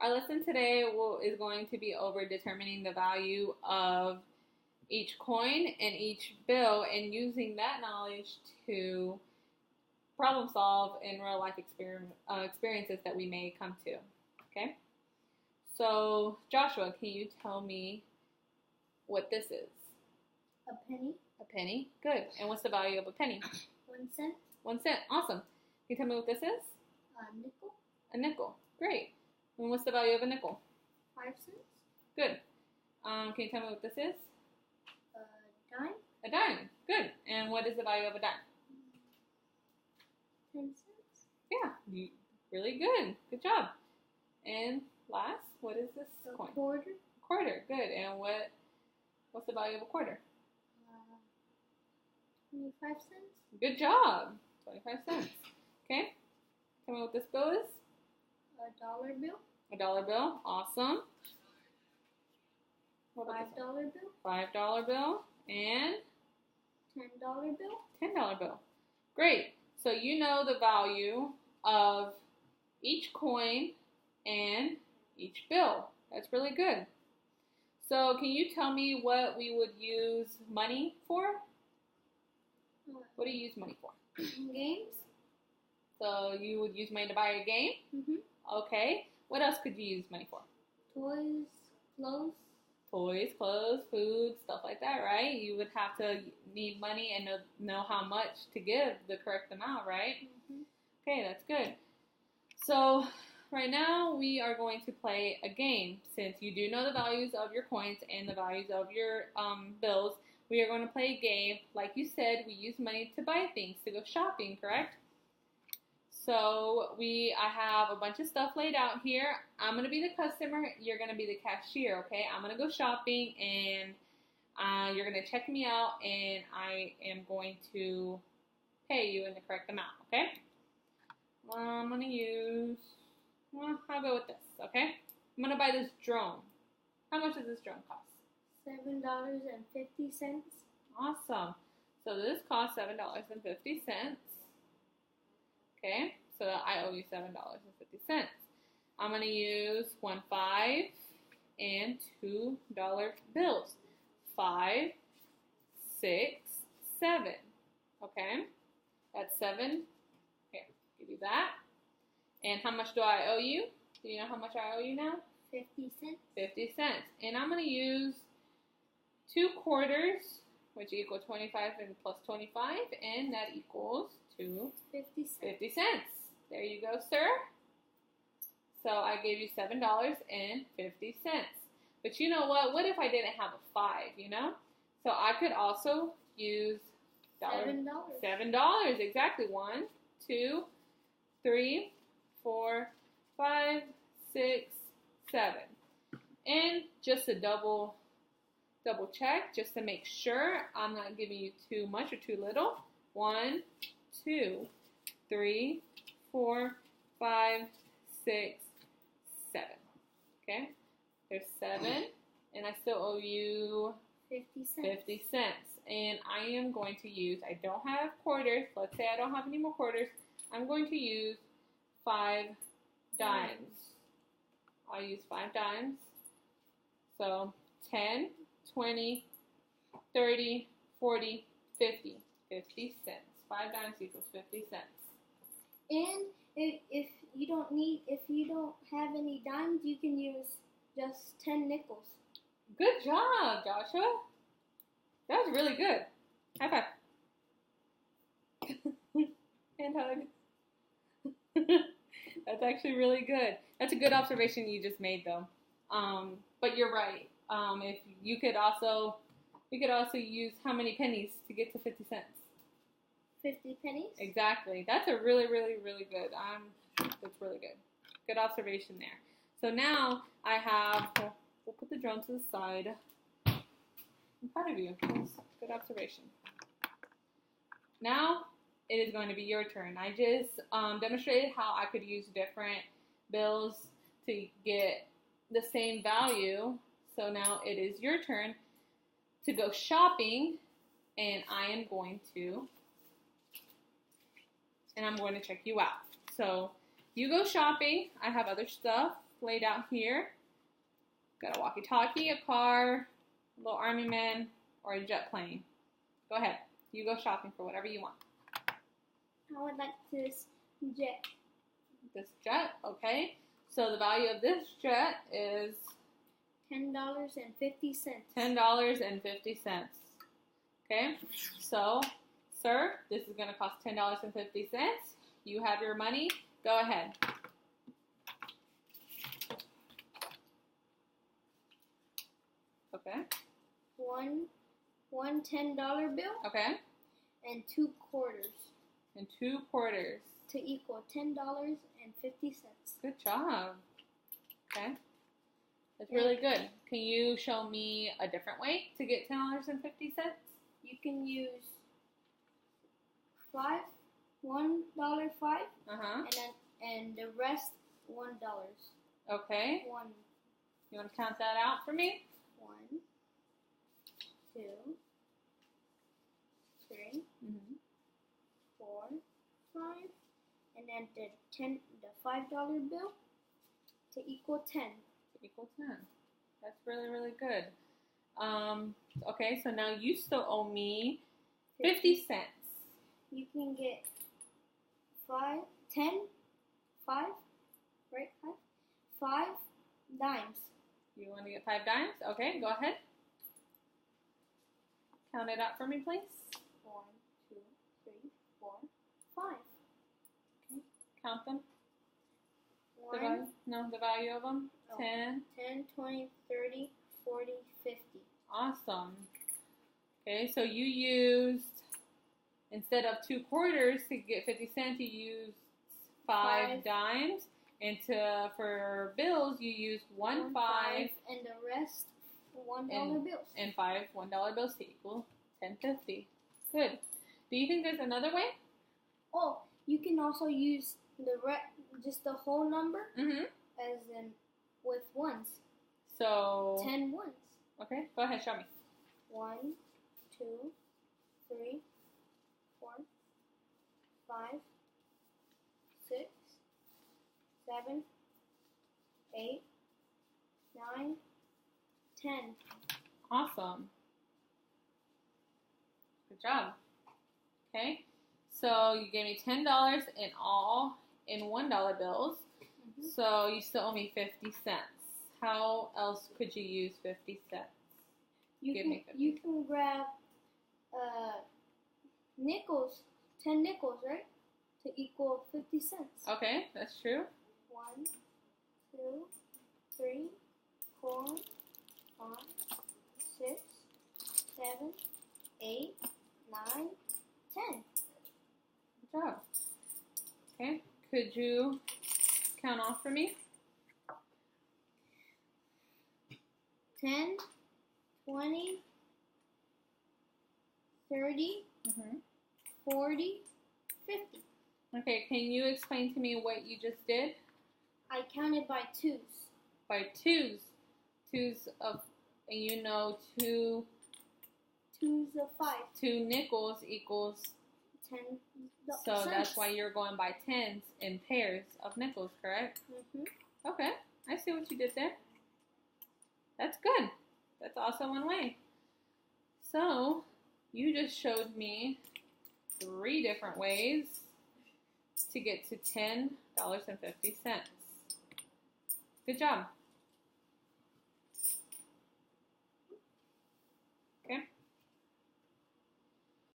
Our lesson today is going to be over determining the value of each coin and each bill and using that knowledge to problem solve in real life experiences that we may come to. Okay? So, Joshua, can you tell me what this is? A penny. A penny? Good. And what's the value of a penny? 1 cent. 1 cent. Awesome. Can you tell me what this is? A nickel. A nickel. Great. And what's the value of a nickel? 5 cents. Good. Can you tell me what this is? A dime. A dime. Good. And what is the value of a dime? 10 cents. Yeah. Really good. Good job. And last, what is this A coin? quarter. Quarter. Good. And what's the value of a quarter? 25 cents. Good job. 25 cents. Okay. Tell me what this bill is. A dollar bill. A dollar bill. Awesome. What about this $5 bill. one? $5 bill and $10 bill. $10 bill. Great. So you know the value of each coin and each bill. That's really good. So can you tell me what we would use money for? What do you use money for? Games. So you would use money to buy a game? Okay. What else could you use money for? Toys, clothes. Toys, clothes, food, stuff like that, right? You would have to need money and know how much to give the correct amount, right? Okay, that's good. So right now we are going to play a game. Since you do know the values of your coins and the values of your bills, we are going to play a game. Like you said, we use money to buy things, to go shopping, correct? So I have a bunch of stuff laid out here. I'm going to be the customer. You're going to be the cashier, okay? I'm going to go shopping, and you're going to check me out, and I am going to pay you in the correct amount, okay? I'm going to use, I'll go with this, okay? I'm going to buy this drone. How much does this drone cost? $7.50. Awesome. So this costs $7.50. Okay, so I owe you $7.50. I'm going to use 1 $5 and $2 bills. 5, 6, 7. Okay, that's 7. Here, give you that. And how much do I owe you? Do you know how much I owe you now? 50 cents. 50 cents. And I'm going to use 2 quarters, which equal 25 and plus 25, and that equals to 50 cents. 50 cents. There you go, sir. So I gave you $7.50. But you know what? What if I didn't have a 5, you know? So I could also use $7. $7, exactly. 1, 2, 3, 4, 5, 6, 7. And just to double check, just to make sure I'm not giving you too much or too little. 1, 2, 3, 4, 5, 6, 7. Okay? There's 7, and I still owe you 50 cents. 50 cents. And I am going to use, I don't have quarters. Let's say I don't have any more quarters. I'm going to use 5 dimes. I'll use 5 dimes. So 10, 20, 30, 40, 50. 50 cents. 5 dimes equals 50 cents. And if you don't have any dimes, you can use just 10 nickels. Good job, Joshua. That was really good. High five. And hug. That's actually really good. That's a good observation you just made, though. But you're right. If you could also, we could also use how many pennies to get to 50 cents? 50 pennies? Exactly. That's a really, really, really good. That's really good. Good observation there. So now I have, we'll put the drone to the side. I'm proud of you. That's good observation. Now it is going to be your turn. I just demonstrated how I could use different bills to get the same value. So now it is your turn to go shopping, and I'm going to check you out. So you go shopping. I have other stuff laid out here. Got a walkie-talkie, a car, a little army man, or a jet plane. Go ahead. You go shopping for whatever you want. I would like this jet. This jet, okay. So the value of this jet is $10.50. $10.50. Okay. So, sir, this is going to cost $10.50. You have your money. Go ahead. Okay. One $10 bill. Okay. And 2 quarters. And 2 quarters. To equal $10.50. Good job. Okay. That's really good. Can you show me a different way to get $10.50? You can use $1.05. Uh-huh. And the rest $1. Okay. One. You want to count that out for me? 1, 2, 3, 4, 5, and then the $5 bill to equal 10. To equal 10. That's really, really good. Okay, so now you still owe me 50 cents. You can get 5, right? 5 dimes. You want to get 5 dimes? Okay, go ahead. Count it out for me, please. 1, 2, 3, 4, 5. Okay. Count them. 1, the value of them. 10. 10, 20, 30, 40, 50. Awesome. Okay, so you used, instead of 2 quarters to get 50 cents, you used 5 dimes. And for bills, you used 1 5. And the rest $1 bills. And 5 $1 bills to equal $10.50. Good. Do you think there's another way? Oh, you can also use just the whole number as in with ones. So 10 ones. Okay, go ahead, show me. 1, 2, 3, 4, 5, 6, 7, 8, 9, 10. Awesome. Good job. Okay, so you gave me $10 in all in $1 bills. So you still owe me 50 cents. How else could you use 50 cents? You can grab nickels, 10 nickels, right? To equal 50 cents. Okay, that's true. 1, 2, 3, 4, 5, 6, 7, 8, 9, 10. Good job. Okay, could you count off for me? 10, 20, 30, 40, 50. Okay, can you explain to me what you just did? I counted by twos. By twos. Twos of, and you know twos of 5. 2 nickels equals 10 So cents. that's why you're going by tens in pairs of nickels, correct? Okay, I see what you did there. That's good. That's also one way. So you just showed me 3 different ways to get to $10.50. Good job.